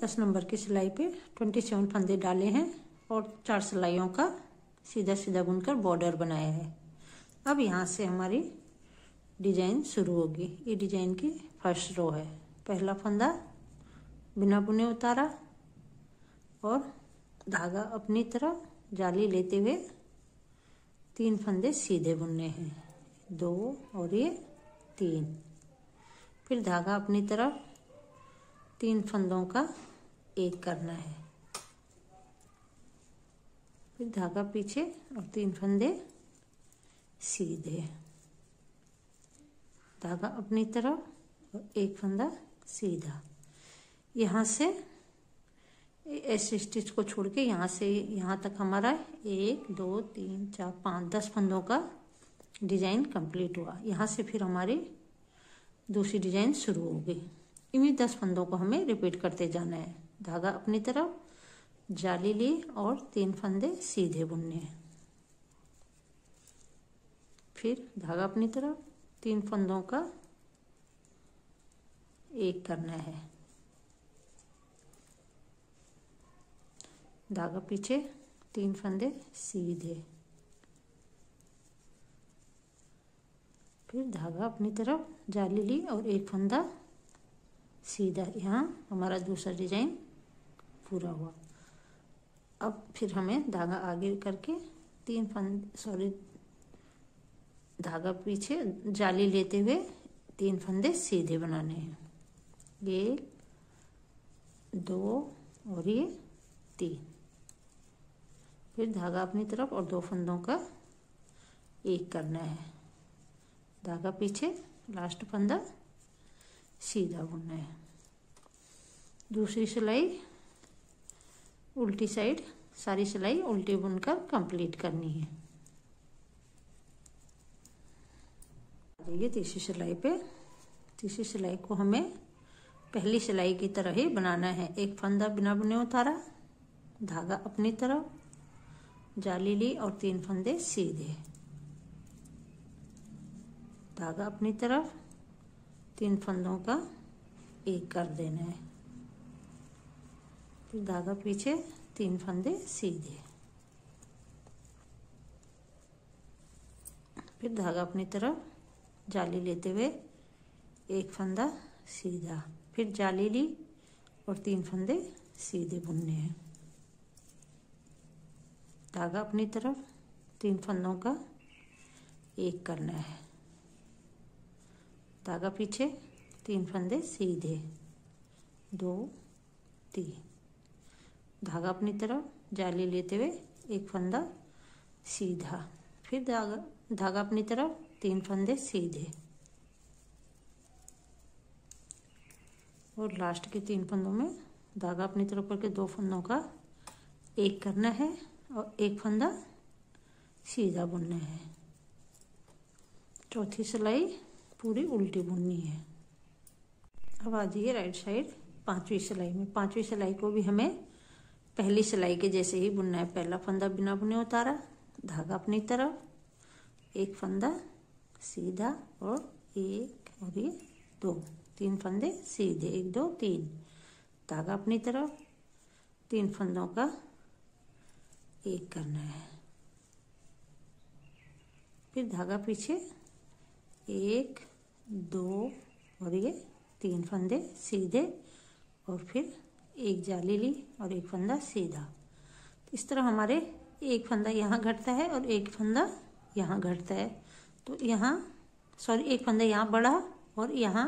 10 number की सिलाई पे 27 फंदे डाले हैं और 4 सिलाइयों का सीधा सीधा बुनकर बॉर्डर बनाया है। अब यहाँ से हमारी डिजाइन शुरू होगी। ये डिजाइन की फर्स्ट रो है। पहला फंदा बिना बुने उतारा और धागा अपनी तरफ जाली लेते हुए 3 फंदे सीधे बुनने हैं, 2 और ये 3। फिर धागा अपनी तरफ 3 फंदों का एक करना है, फिर धागा पीछे और 3 फंदे सीधे, धागा अपनी तरफ और एक फंदा सीधा। यहाँ से ऐसे स्टिच को छोड़ के यहाँ से यहाँ तक हमारा 1 2 3 4 5 10 फंदों का डिजाइन कंप्लीट हुआ। यहाँ से फिर हमारी दूसरी डिजाइन शुरू हो गई। इन्हीं 10 फंदों को हमें रिपीट करते जाना है। धागा अपनी तरफ जाली ली और 3 फंदे सीधे बुनने हैं, फिर धागा अपनी तरफ 3 फंदों का एक करना है, धागा पीछे 3 फंदे सीधे, फिर धागा अपनी तरफ जाली ली और एक फंदा सीधा। यहाँ हमारा दूसरा डिजाइन पूरा हुआ। अब फिर हमें धागा आगे करके 3 फंदे धागा पीछे जाली लेते हुए 3 फंदे सीधे बनाने हैं, 1 2 और ये 3। फिर धागा अपनी तरफ और 2 फंदों का एक करना है, धागा पीछे लास्ट फंदा सीधा बुनना है। दूसरी सिलाई उल्टी साइड सारी सिलाई उल्टी बुनकर कंप्लीट करनी है। ये तीसरी सिलाई पे, तीसरी सिलाई को हमें पहली सिलाई की तरह ही बनाना है। एक फंदा बिना बुने उतारा, धागा अपनी तरफ जाली ली और 3 फंदे सीधे, धागा अपनी तरफ 3 फंदों का एक कर देना है, फिर धागा पीछे 3 फंदे सीधे, फिर धागा अपनी तरफ जाली लेते हुए एक फंदा सीधा, फिर जाली ली और 3 फंदे सीधे बुनने हैं, धागा अपनी तरफ 3 फंदों का एक करना है, धागा पीछे 3 फंदे सीधे, 2 3, धागा अपनी तरफ जाली लेते हुए एक फंदा सीधा, फिर धागा अपनी तरफ 3 फंदे सीधे और लास्ट के 3 फंदों में धागा अपनी तरफ करके 2 फंदों का एक करना है और एक फंदा सीधा बुनना है। चौथी सिलाई पूरी उल्टी बुननी है। अब आ जाइए राइट साइड 5वीं सिलाई में। 5वीं सिलाई को भी हमें पहली सिलाई के जैसे ही बुनना है। पहला फंदा बिना बुने उतारा, धागा अपनी तरफ, एक फंदा सीधा और एक और ये 2, 3 फंदे सीधे, 1 2 3, धागा अपनी तरफ 3 फंदों का एक करना है, फिर धागा पीछे 1 2 और ये 3 फंदे सीधे और फिर एक जाली ली और एक फंदा सीधा। इस तरह हमारे एक फंदा यहाँ घटता है और एक फंदा यहाँ घटता है। तो यहाँ एक फंदा यहाँ बढ़ा और यहाँ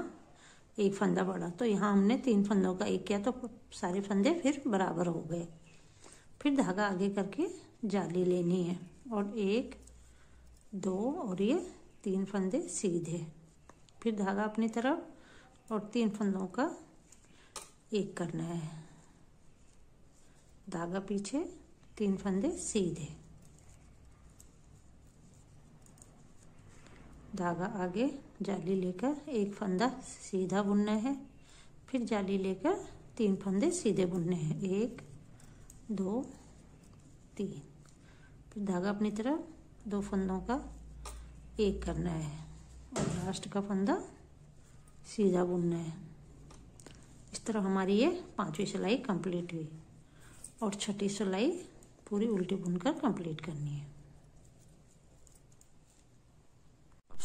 एक फंदा बढ़ा, तो यहाँ हमने 3 फंदों का एक किया तो सारे फंदे फिर बराबर हो गए। फिर धागा आगे करके जाली लेनी है और 1 2 और ये 3 फंदे सीधे, फिर धागा अपनी तरफ और 3 फंदों का एक करना है, धागा पीछे 3 फंदे सीधे, धागा आगे जाली लेकर एक फंदा सीधा बुनना है, फिर जाली लेकर 3 फंदे सीधे बुनने हैं, 1 2 3, फिर धागा अपनी तरफ 2 फंदों का एक करना है और लास्ट का फंदा सीधा बुनना है। इस तरह हमारी ये 5वीं सिलाई कंप्लीट हुई और 6ठी सिलाई पूरी उल्टी बुनकर कंप्लीट करनी है।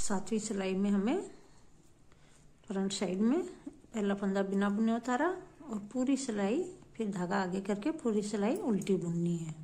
7वीं सिलाई में हमें फ्रंट साइड में पहला फंदा बिना बुने उतारा और पूरी सिलाई फिर धागा आगे करके पूरी सिलाई उल्टी बुननी है।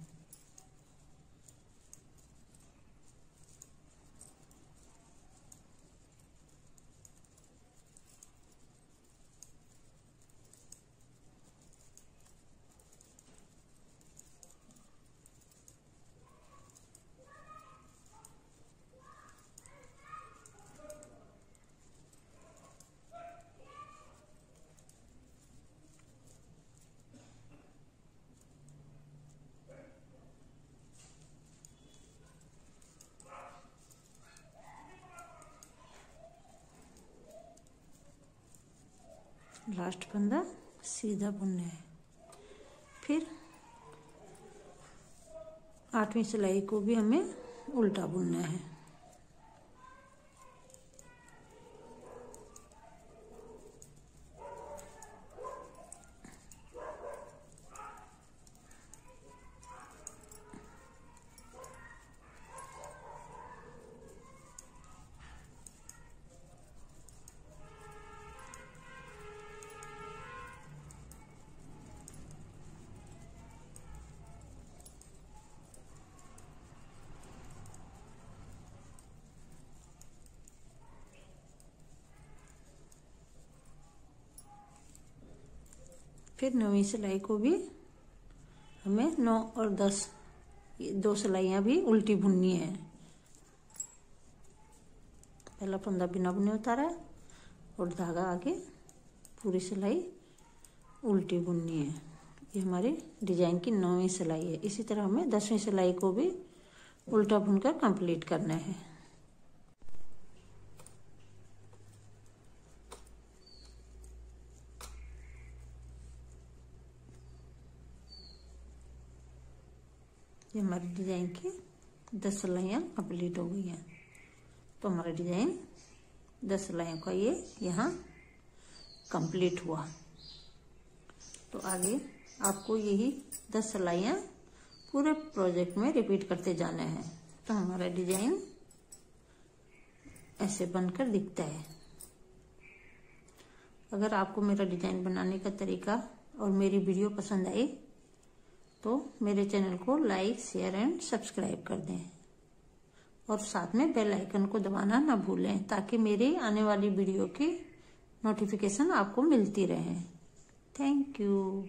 लास्ट फंदा सीधा बुनना है। फिर 8वीं सिलाई को भी हमें उल्टा बुनना है। फिर 9वीं सिलाई को भी हमें 9 और 10 2 सिलाइयाँ भी उल्टी बुननी है। पहला फंदा बिना बुने उतारा और धागा आगे पूरी सिलाई उल्टी बुननी है। ये हमारी डिजाइन की 9वीं सिलाई है। इसी तरह हमें 10वीं सिलाई को भी उल्टा बुनकर कंप्लीट करना है। ये हमारी डिजाइन की 10 सिलाइयाँ कंप्लीट हो गई हैं। तो हमारा डिजाइन 10 सिलाइयों का ये यहाँ कंप्लीट हुआ। तो आगे आपको यही 10 सिलाइयाँ पूरे प्रोजेक्ट में रिपीट करते जाना है। तो हमारा डिजाइन ऐसे बनकर दिखता है। अगर आपको मेरा डिजाइन बनाने का तरीका और मेरी वीडियो पसंद आई तो मेरे चैनल को लाइक, शेयर एंड सब्सक्राइब कर दें और साथ में बेल आइकन को दबाना ना भूलें ताकि मेरी आने वाली वीडियो की नोटिफिकेशन आपको मिलती रहे। Thank you.